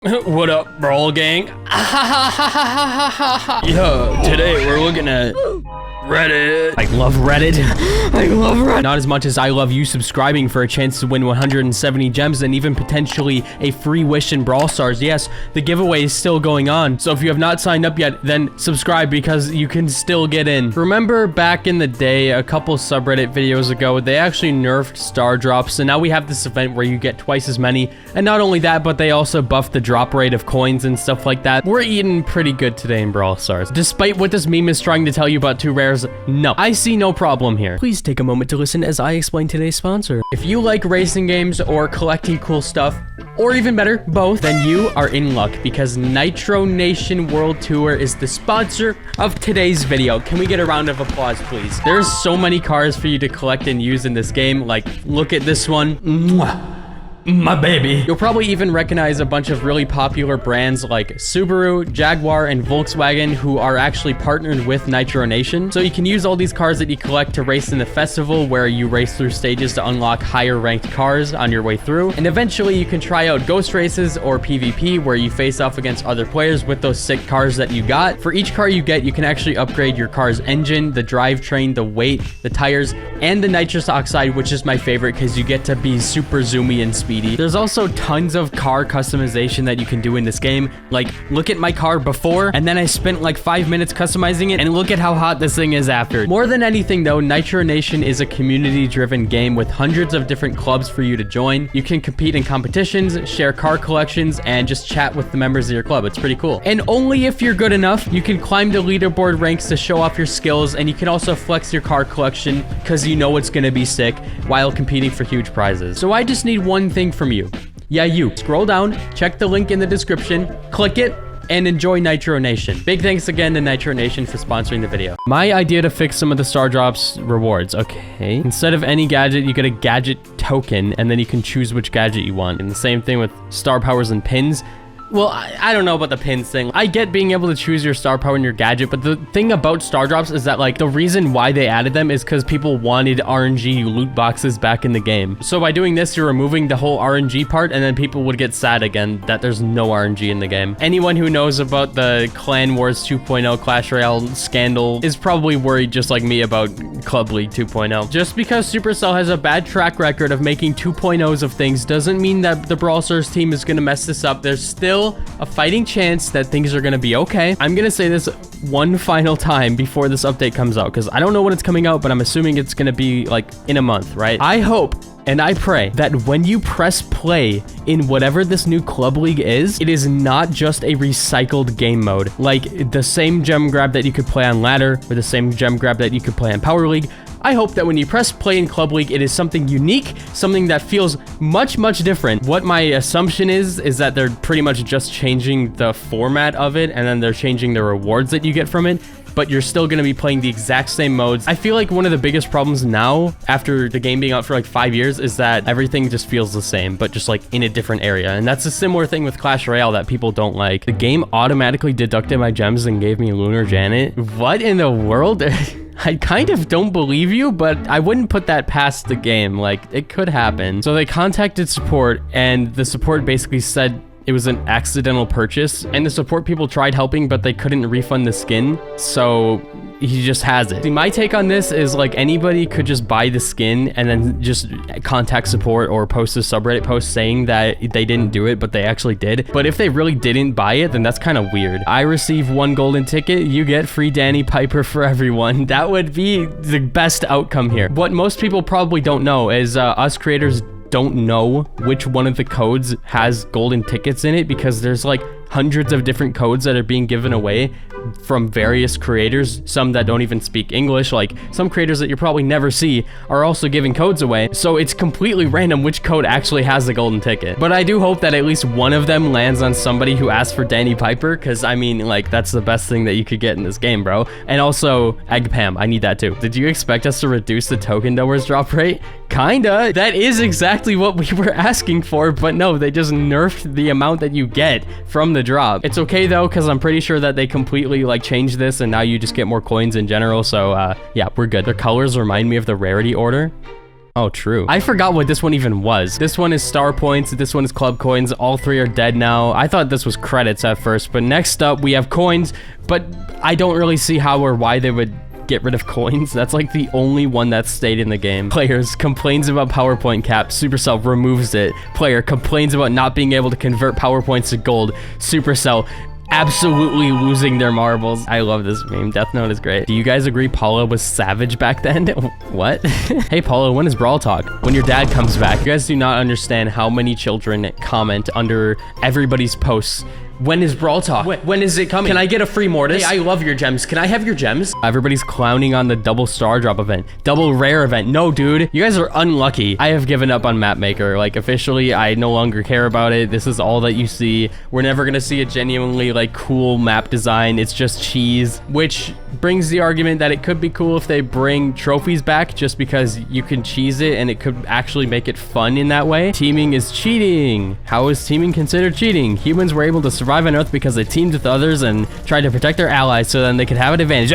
What up, Brawl Gang? Yeah, today we're looking at Reddit. I love Reddit. I love Reddit. Not as much as I love you subscribing for a chance to win 170 gems and even potentially a free wish in Brawl Stars. Yes, the giveaway is still going on. So if you have not signed up yet, then subscribe because you can still get in. Remember back in the day, a couple subreddit videos ago, they actually nerfed star drops. So now we have this event where you get twice as many. And not only that, but they also buffed the drop rate of coins and stuff like that. We're eating pretty good today in Brawl Stars. Despite what this meme is trying to tell you about 2 rares, no, I see no problem here. Please take a moment to listen as I explain today's sponsor. If you like racing games or collecting cool stuff, or even better, both, then you are in luck because Nitro Nation World Tour is the sponsor of today's video. Can we get a round of applause, please? There's so many cars for you to collect and use in this game. Like, look at this one. Mwah. My baby. You'll probably even recognize a bunch of really popular brands like Subaru, Jaguar, and Volkswagen who are actually partnered with Nitro Nation. So you can use all these cars that you collect to race in the festival where you race through stages to unlock higher ranked cars on your way through. And eventually you can try out ghost races or PvP where you face off against other players with those sick cars that you got. For each car you get, you can actually upgrade your car's engine, the drivetrain, the weight, the tires, and the nitrous oxide, which is my favorite because you get to be super zoomy and speedy. There's also tons of car customization that you can do in this game. Like, look at my car before, and then I spent like 5 minutes customizing it, and look at how hot this thing is after. More than anything though, Nitro Nation is a community-driven game with hundreds of different clubs for you to join. You can compete in competitions, share car collections, and just chat with the members of your club. It's pretty cool. And only if you're good enough, you can climb the leaderboard ranks to show off your skills, and you can also flex your car collection because you know it's gonna be sick while competing for huge prizes. So I just need one thing from you. Yeah, you. Scroll down, check the link in the description, click it, and enjoy Nitro Nation. Big thanks again to Nitro Nation for sponsoring the video. My idea to fix some of the star drops rewards. Okay. Instead of any gadget, you get a gadget token, and then you can choose which gadget you want. And the same thing with star powers and pins. Well, I don't know about the pins thing. I get being able to choose your star power and your gadget, but the thing about star drops is that, like, the reason why they added them is because people wanted RNG loot boxes back in the game. So by doing this, you're removing the whole RNG part, and then people would get sad again that there's no RNG in the game. Anyone who knows about the Clan Wars 2.0 Clash Royale scandal is probably worried just like me about Club League 2.0. Just because Supercell has a bad track record of making 2.0s of things doesn't mean that the Brawl Stars team is gonna mess this up. There's still a fighting chance that things are gonna be okay. I'm gonna say this one final time before this update comes out because I don't know when it's coming out, but I'm assuming it's gonna be like in a month, right? I hope and I pray that when you press play in whatever this new Club League is, it is not just a recycled game mode. Like the same gem grab that you could play on Ladder or the same gem grab that you could play on Power League. I hope that when you press play in Club League, it is something unique, something that feels much, much different. What my assumption is that they're pretty much just changing the format of it, and then they're changing the rewards that you get from it, but you're still going to be playing the exact same modes. I feel like one of the biggest problems now, after the game being out for like 5 years, is that everything just feels the same, but just like in a different area. And that's a similar thing with Clash Royale that people don't like. The game automatically deducted my gems and gave me Lunar Janet. What in the world? I kind of don't believe you, but I wouldn't put that past the game. Like, it could happen. So they contacted support, and the support basically said it was an accidental purchase, and the support people tried helping, but they couldn't refund the skin, so he just has it. See, my take on this is like anybody could just buy the skin and then just contact support or post a subreddit post saying that they didn't do it, but they actually did. But if they really didn't buy it, then that's kind of weird. I receive 1 golden ticket, you get free Danny Piper for everyone. That would be the best outcome here. What most people probably don't know is us creators don't know which one of the codes has golden tickets in it because there's like hundreds of different codes that are being given away from various creators, some that don't even speak English. Like some creators that you probably never see are also giving codes away, so it's completely random which code actually has the golden ticket. But I do hope that at least one of them lands on somebody who asked for Danny Piper, because I mean, like, that's the best thing that you could get in this game, bro. And also Egg Pam, I need that too. Did you expect us to reduce the token numbers drop rate? Kinda. That is exactly what we were asking for, but no, they just nerfed the amount that you get from the drop. It's okay though, because I'm pretty sure that they completely like changed this and now you just get more coins in general. So yeah, we're good. Their colors remind me of the rarity order. Oh, true. I forgot what this one even was. This one is star points. This one is club coins. All three are dead now. I thought this was credits at first, but next up we have coins, but I don't really see how or why they would get rid of coins. That's like the only one that stayed in the game. Players complains about PowerPoint cap. Supercell removes it. Player complains about not being able to convert PowerPoints to gold. Supercell absolutely losing their marbles. I love this meme. Death Note is great. Do you guys agree Paula was savage back then? What? Hey Paula, when is Brawl Talk? When your dad comes back. You guys do not understand how many children comment under everybody's posts. When is Brawl Talk? When is it coming? Can I get a free Mortis? Hey, I love your gems. Can I have your gems? Everybody's clowning on the double star drop event. Double rare event. No, dude. You guys are unlucky. I have given up on Map Maker. Like, officially, I no longer care about it. This is all that you see. We're never gonna see a genuinely, like, cool map design. It's just cheese. Which brings the argument that it could be cool if they bring trophies back, just because you can cheese it and it could actually make it fun in that way. Teaming is cheating. How is teaming considered cheating? Humans were able to survive on Earth because they teamed with others and tried to protect their allies so then they could have an advantage.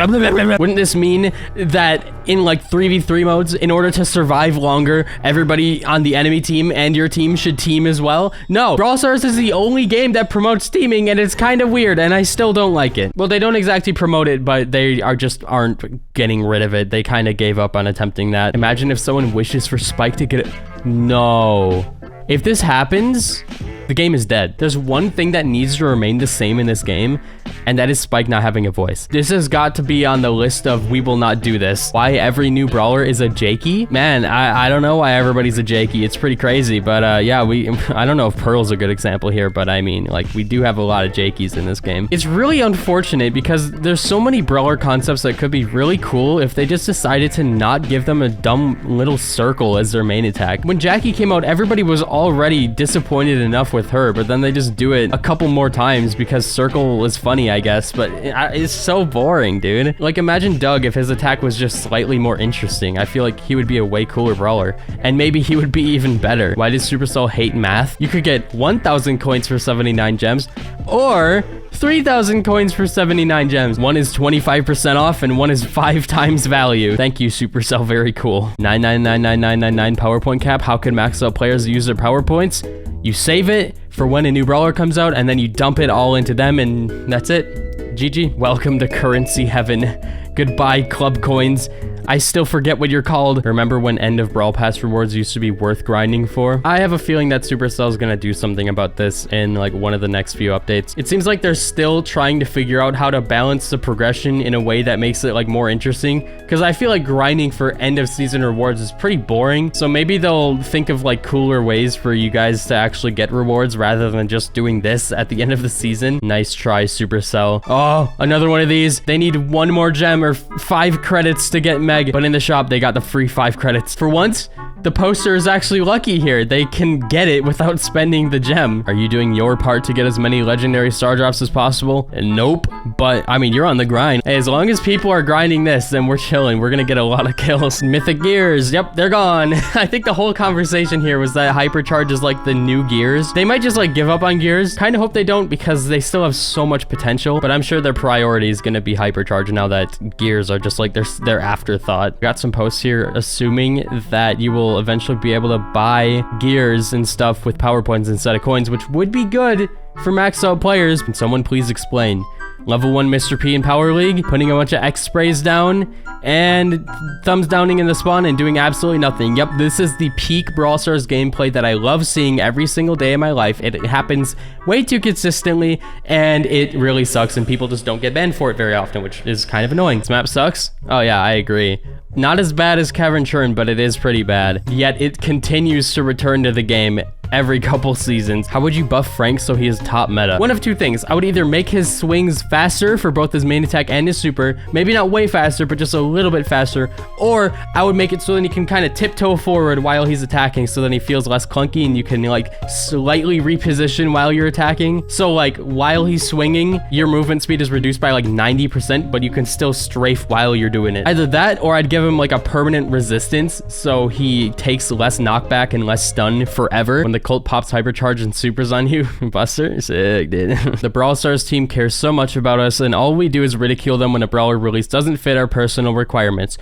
Wouldn't this mean that in like 3v3 modes, in order to survive longer, everybody on the enemy team and your team should team as well? No, Brawl Stars is the only game that promotes teaming, and it's kind of weird, and I still don't like it. Well, they don't exactly promote it, but they aren't getting rid of it. They kind of gave up on attempting that. Imagine if someone wishes for Spike to get it. No. If this happens, the game is dead. There's one thing that needs to remain the same in this game, and that is Spike not having a voice. This has got to be on the list of we will not do this. Why every new brawler is a Jakey? Man, I don't know why everybody's a Jakey. It's pretty crazy, but yeah, I don't know if Pearl's a good example here, but I mean, like, we do have a lot of Jakeys in this game. It's really unfortunate because there's so many brawler concepts that could be really cool if they just decided to not give them a dumb little circle as their main attack. When Jackie came out, everybody was already disappointed enough with her, but then they just do it a couple more times because circle is funny, I guess, but it's so boring, dude. Like, imagine Doug if his attack was just slightly more interesting. I feel like he would be a way cooler brawler, and maybe he would be even better. Why does Supercell hate math? You could get 1,000 coins for 79 gems, or 3,000 coins for 79 gems. One is 25% off, and one is 5 times value. Thank you, Supercell. Very cool. 9999999 PowerPoint cap. How can maxed out players use their PowerPoints? You save it for when a new brawler comes out, and then you dump it all into them, and that's it. GG. Welcome to currency heaven. Goodbye, club coins. I still forget what you're called. Remember when end of Brawl Pass rewards used to be worth grinding for? I have a feeling that Supercell is gonna do something about this in like one of the next few updates. It seems like they're still trying to figure out how to balance the progression in a way that makes it like more interesting, because I feel like grinding for end of season rewards is pretty boring. So maybe they'll think of like cooler ways for you guys to actually get rewards rather than just doing this at the end of the season. Nice try, Supercell. Oh, another one of these. They need one more gem or 5 credits to get Meg. But in the shop, they got the free 5 credits. For once, the poster is actually lucky here. They can get it without spending the gem. Are you doing your part to get as many legendary star drops as possible? Nope. But, I mean, you're on the grind. Hey, as long as people are grinding this, then we're chilling. We're gonna get a lot of kills. Mythic gears. Yep, they're gone. I think the whole conversation here was that hypercharge is like the new gears. They might just like give up on gears. Kind of hope they don't because they still have so much potential. But I'm sure their priority is gonna be hypercharge now that gears are just like their afterthought. Got some posts here assuming that you will eventually be able to buy gears and stuff with PowerPoints instead of coins, which would be good for maxed out players. Can someone please explain? Level 1 Mr. P in Power League, putting a bunch of X sprays down and thumbs downing in the spawn and doing absolutely nothing. Yep, this is the peak Brawl Stars gameplay that I love seeing every single day of my life. It happens way too consistently, and it really sucks, and people just don't get banned for it very often, which is kind of annoying. This map sucks? Oh yeah, I agree. Not as bad as Cavern Churn, but it is pretty bad. Yet it continues to return to the game every couple seasons. How would you buff Frank so he is top meta? One of two things. I would either make his swings faster for both his main attack and his super, maybe not way faster, but just a little bit faster, or I would make it so then he can kind of tiptoe forward while he's attacking, so then he feels less clunky and you can like slightly reposition while you're attacking. So like while he's swinging, your movement speed is reduced by like 90%, but you can still strafe while you're doing it. Either that, or I'd give him like a permanent resistance so he takes less knockback and less stun forever. When the cult pops hypercharge and supers on you, Buster, sick, dude. The Brawl Stars team cares so much about us, and all we do is ridicule them when a brawler release doesn't fit our personal requirements.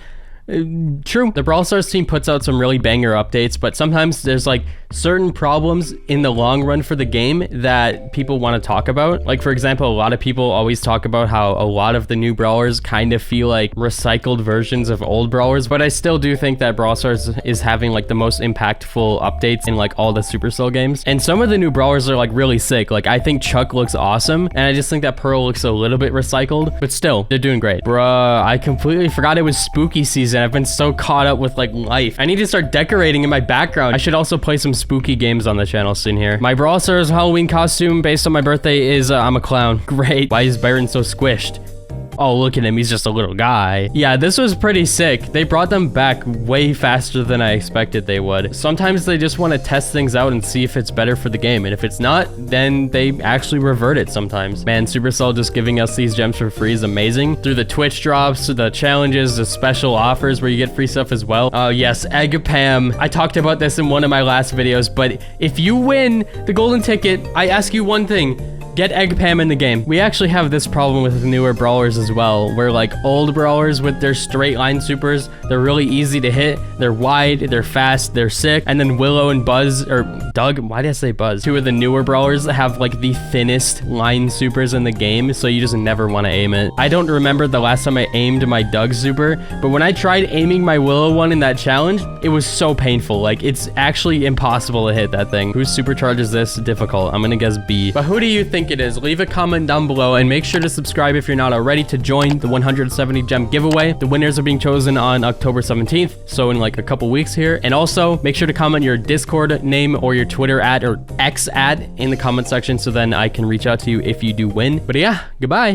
True. The Brawl Stars team puts out some really banger updates, but sometimes there's like certain problems in the long run for the game that people want to talk about. Like, for example, a lot of people always talk about how a lot of the new brawlers kind of feel like recycled versions of old brawlers, but I still do think that Brawl Stars is having like the most impactful updates in like all the Supercell games. And some of the new brawlers are like really sick. Like, I think Chuck looks awesome, and I just think that Pearl looks a little bit recycled, but still, they're doing great. Bruh, I completely forgot it was spooky season. I've been so caught up with like life. I need to start decorating in my background. I should also play some spooky games on the channel soon here. My Brawl Stars Halloween costume based on my birthday is I'm a clown. Great. Why is Byron so squished? Oh, look at him. He's just a little guy. Yeah, this was pretty sick. They brought them back way faster than I expected they would. Sometimes they just want to test things out and see if it's better for the game. And if it's not, then they actually revert it sometimes. Man, Supercell just giving us these gems for free is amazing. Through the Twitch drops, the challenges, the special offers where you get free stuff as well. Oh, yes, Egg Pam. I talked about this in one of my last videos, but if you win the golden ticket, I ask you one thing. Get Egg Pam in the game. We actually have this problem with newer brawlers as well, where like old brawlers with their straight line supers, they're really easy to hit, they're wide, they're fast, they're sick, and then Willow and Buzz, or Doug, why did I say Buzz? Two of the newer brawlers that have like the thinnest line supers in the game, so you just never want to aim it. I don't remember the last time I aimed my Doug super, but when I tried aiming my Willow one in that challenge, it was so painful. Like, it's actually impossible to hit that thing. Who supercharges this? Difficult. I'm gonna guess B. But who do you think it is? Leave a comment down below and make sure to subscribe if you're not already to join the 170 gem giveaway. The winners are being chosen on October 17th, so in like a couple weeks here. And also make sure to comment your Discord name or your Twitter @ or X @ in the comment section, so then I can reach out to you if you do win. But yeah, goodbye.